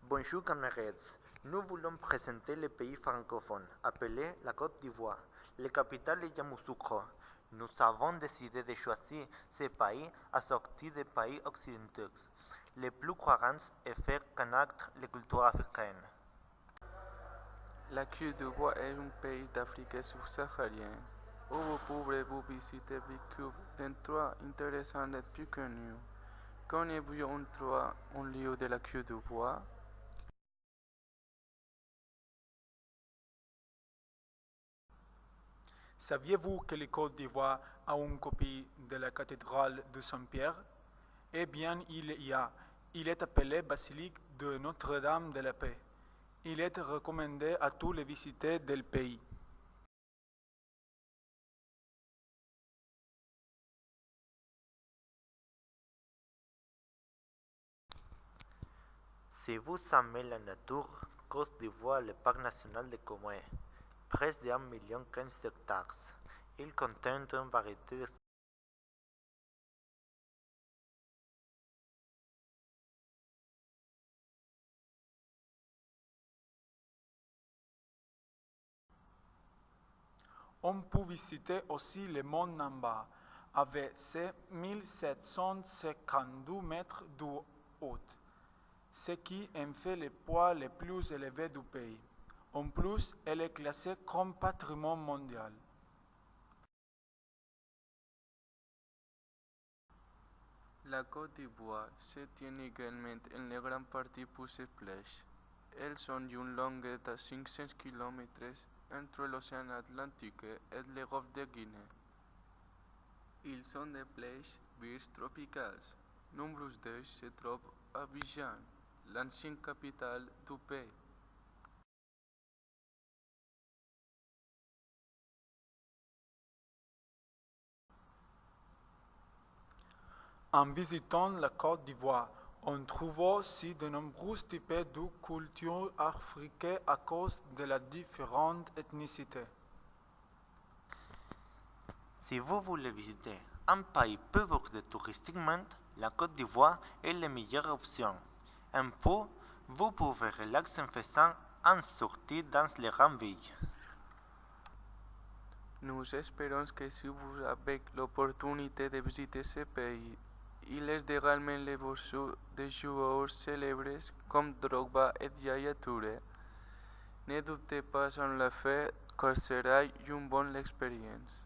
Bonjour camarades, nous voulons présenter le pays francophone appelé la Côte d'Ivoire. La capitale est Yamoussoukro. Nous avons décidé de choisir ce pays à sortir des pays occidentaux, les plus courants et faire connaître la culture africaine. La Côte d'Ivoire est un pays d'Afrique subsaharienne où vous pouvez vous visiter beaucoup d'endroits intéressants et plus connus. Connaissez-vous un lieu de la Côte d'Ivoire? Saviez-vous que la Côte d'Ivoire a une copie de la cathédrale de Saint-Pierre? Eh bien, il est appelé basilique de Notre-Dame de la Paix. Il est recommandé à tous les visiteurs du pays. Si vous aimez la nature, Côte d'Ivoire le parc national de Comoé, près de 1,15 million d'hectares. Il contient une variété de On peut visiter aussi le mont Namba, avec ses 1752 mètres de haut, ce qui en fait le point le plus élevé du pays. En plus, elle est classée comme patrimoine mondial. La Côte d'Ivoire se tient également en grande partie pour ses plages. Elles sont d'une longueur de 500 km entre l'océan Atlantique et le golfe de Guinée. Ils sont des plages vertes tropicales. Nombreuses d'elles se trouvent à Abidjan, l'ancienne capitale du pays. En visitant la Côte d'Ivoire, on trouve aussi de nombreux types de cultures africaines à cause de la différentes ethnicités. Si vous voulez visiter un pays peu abordé touristiquement, la Côte d'Ivoire est la meilleure option. Un peu, vous pouvez relaxer en faisant une sortie dans les grandes villes. Nous espérons que si vous avez l'opportunité de visiter ce pays, il est également le berceau de joueurs célèbres comme Drogba et Yaya Touré. Ne doutez pas en le faire car sera une bonne expérience.